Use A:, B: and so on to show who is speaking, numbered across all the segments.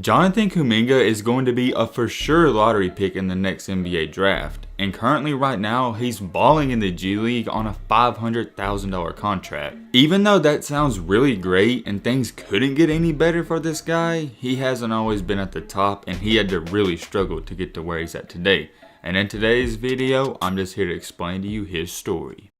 A: Jonathan Kuminga is going to be a for sure lottery pick in the next NBA draft, and currently right now he's balling in the G League on a $500,000 contract. Even though that sounds really great and things couldn't get any better for this guy, he hasn't always been at the top and he had to really struggle to get to where he's at today. And in today's video, I'm just here to explain to you his story.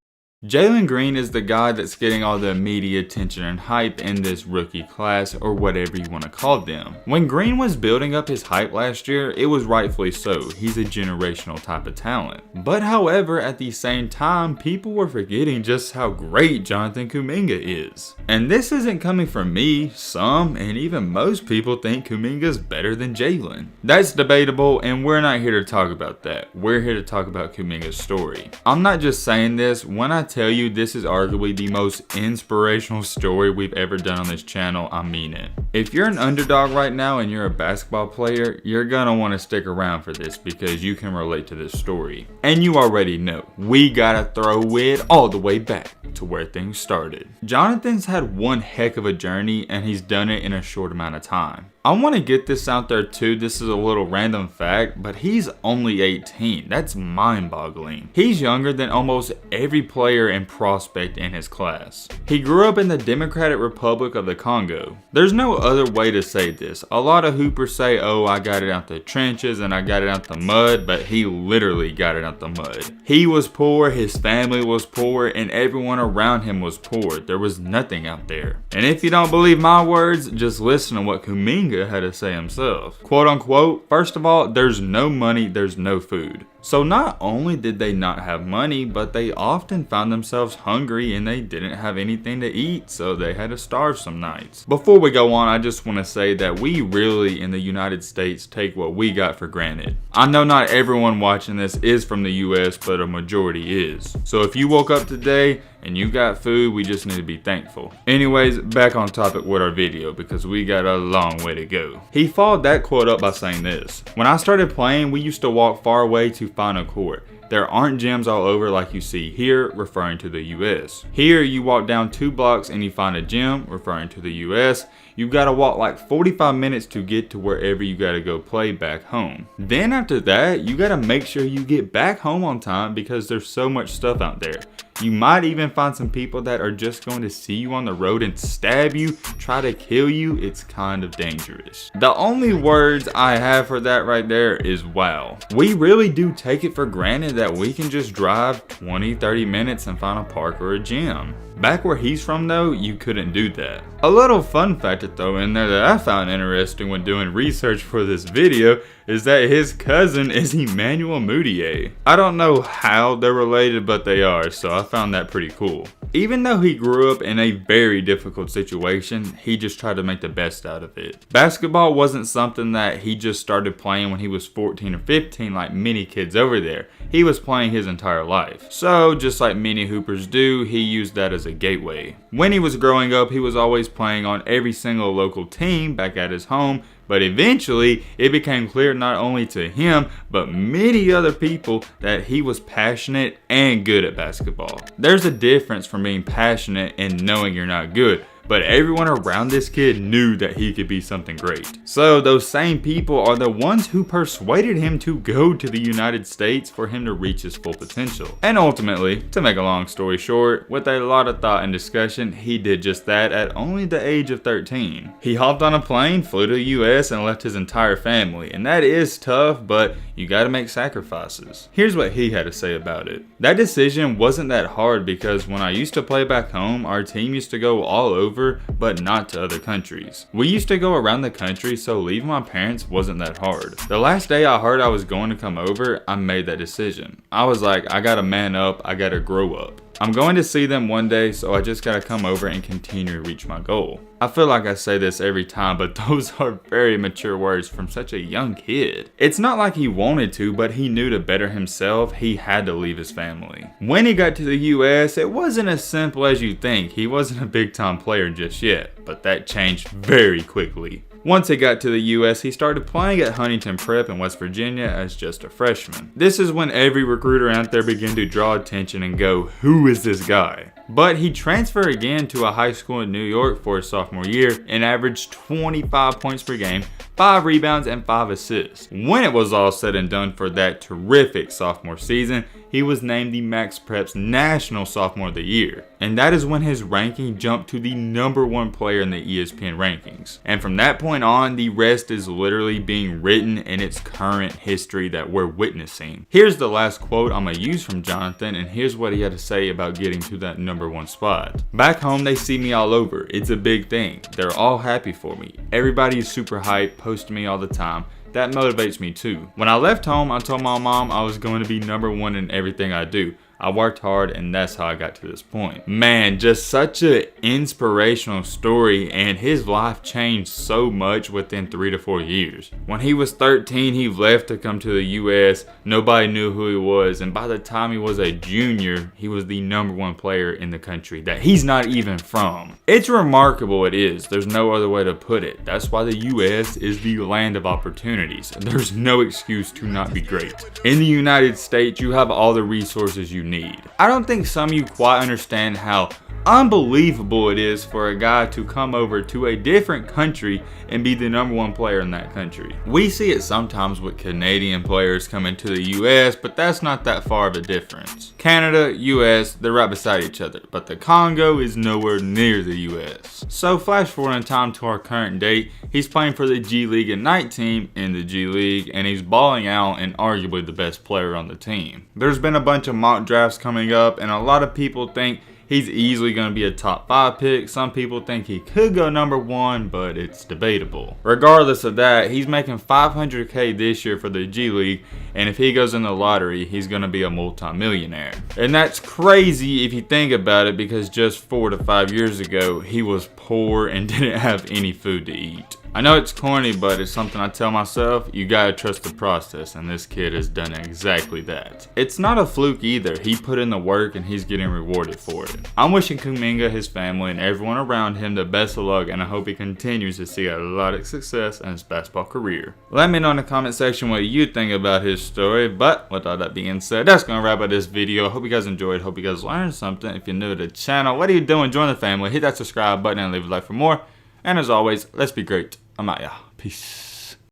A: Jalen Green is the guy that's getting all the media attention and hype in this rookie class, or whatever you want to call them. When Green was building up his hype last year, it was rightfully so. He's a generational type of talent. But however, at the same time, people were forgetting just how great Jonathan Kuminga is. And this isn't coming from me. Some, and even most people, think Kuminga's better than Jalen. That's debatable, and we're not here to talk about that. We're here to talk about Kuminga's story. I'm not just saying this. When I tell you this is arguably the most inspirational story we've ever done on this channel, I mean it. If you're an underdog right now and you're a basketball player, you're gonna want to stick around for this because you can relate to this story. And you already know, we gotta throw it all the way back to where things started. Jonathan's had one heck of a journey and he's done it in a short amount of time. I want to get this out there too. This is a little random fact, but he's only 18. That's mind-boggling. He's younger than almost every player and prospect in his class. He grew up in the Democratic Republic of the Congo. There's no other way to say this. A lot of hoopers say, oh, I got it out the trenches and I got it out the mud, but he literally got it out the mud. He was poor, his family was poor, and everyone around him was poor. There was nothing out there. And if you don't believe my words, just listen to what Kuminga had to say himself. Quote unquote, first of all, there's no money, there's no food. So not only did they not have money, but they often found themselves hungry and they didn't have anything to eat, so they had to starve some nights. Before we go on, I just want to say that we really in the United States take what we got for granted. I know not everyone watching this is from the US, but a majority is. So if you woke up today and you got food, we just need to be thankful. Anyways, back on topic with our video because we got a long way to go. He followed that quote up by saying this: when I started playing, we used to walk far away to find a court. There aren't gyms all over like you see here, referring to the US. Here, you walk down 2 blocks and you find a gym, referring to the US. You've got to walk like 45 minutes to get to wherever you got to go play back home. Then after that, you got to make sure you get back home on time because there's so much stuff out there. You might even find some people that are just going to see you on the road and stab you, try to kill you. It's kind of dangerous. The only words I have for that right there is wow. We really do take it for granted that we can just drive 20-30 minutes and find a park or a gym. Back where he's from though, you couldn't do that. A little fun fact to throw in there that I found interesting when doing research for this video is that his cousin is Emmanuel Mudiay. I don't know how they're related, but they are, so I found that pretty cool. Even though he grew up in a very difficult situation, he just tried to make the best out of it. Basketball wasn't something that he just started playing when he was 14 or 15 like many kids over there. He was playing his entire life. So just like many hoopers do, he used that as a gateway. When he was growing up, he was always playing on every single local team back at his home, but eventually it became clear not only to him, but many other people that he was passionate and good at basketball. There's a difference from being passionate and knowing you're not good. But everyone around this kid knew that he could be something great. So those same people are the ones who persuaded him to go to the United States for him to reach his full potential. And ultimately, to make a long story short, with a lot of thought and discussion, he did just that at only the age of 13. He hopped on a plane, flew to the US, and left his entire family. And that is tough, but you gotta make sacrifices. Here's what he had to say about it. That decision wasn't that hard because when I used to play back home, our team used to go all over, but not to other countries. We used to go around the country, so leaving my parents wasn't that hard. The last day I heard I was going to come over, I made that decision. I was like, I gotta man up, I gotta grow up. I'm going to see them one day, so I just gotta come over and continue to reach my goal. I feel like I say this every time, but those are very mature words from such a young kid. It's not like he wanted to, but he knew to better himself, he had to leave his family. When he got to the US, it wasn't as simple as you think. He wasn't a big time player just yet, but that changed very quickly. Once he got to the US, he started playing at Huntington Prep in West Virginia as just a freshman. This is when every recruiter out there began to draw attention and go, who is this guy? But he transferred again to a high school in New York for his sophomore year and averaged 25 points per game, 5 rebounds, and 5 assists. When it was all said and done for that terrific sophomore season, he was named the Max Preps National Sophomore of the Year. And that is when his ranking jumped to the #1 player in the ESPN rankings. And from that point on, the rest is literally being written in its current history that we're witnessing. Here's the last quote I'm gonna use from Jonathan, and here's what he had to say about getting to that #1 spot. "Back home, they see me all over. It's a big thing. They're all happy for me. Everybody is super hyped, posting me all the time. That motivates me too. When I left home, I told my mom I was going to be #1 in everything I do. I worked hard, and that's how I got to this point." Man, just such an inspirational story, and his life changed so much within 3 to 4 years. When he was 13, he left to come to the US. Nobody knew who he was, and by the time he was a junior, he was the #1 player in the country that he's not even from. It's remarkable, it is. There's no other way to put it. That's why the US is the land of opportunities. There's no excuse to not be great. In the United States, you have all the resources you need. I don't think some of you quite understand how unbelievable it is for a guy to come over to a different country and be the #1 player in that country. We see it sometimes with Canadian players coming to the US, but that's not that far of a difference. Canada, US, they're right beside each other, but the Congo is nowhere near the US. So flash forward in time to our current date, he's playing for the G League Ignite team in the G League, and he's balling out and arguably the best player on the team. There's been a bunch of mock drafts coming up, and a lot of people think he's easily going to be a top 5 pick. Some people think he could go #1, but it's debatable. Regardless of that, he's making $500K this year for the G League, and if he goes in the lottery, he's going to be a multi-millionaire. And that's crazy if you think about it, because just 4 to 5 years ago, he was poor and didn't have any food to eat. I know it's corny, but it's something I tell myself, you gotta trust the process, and this kid has done exactly that. It's not a fluke either. He put in the work and he's getting rewarded for it. I'm wishing Kuminga, his family, and everyone around him the best of luck, and I hope he continues to see a lot of success in his basketball career. Let me know in the comment section what you think about his story, but with all that being said, that's gonna wrap up this video. Hope you guys enjoyed, hope you guys learned something. If you're new to the channel, what are you doing? Join the family, hit that subscribe button and leave a like for more. And as always, let's be great. I'm out, y'all. Peace.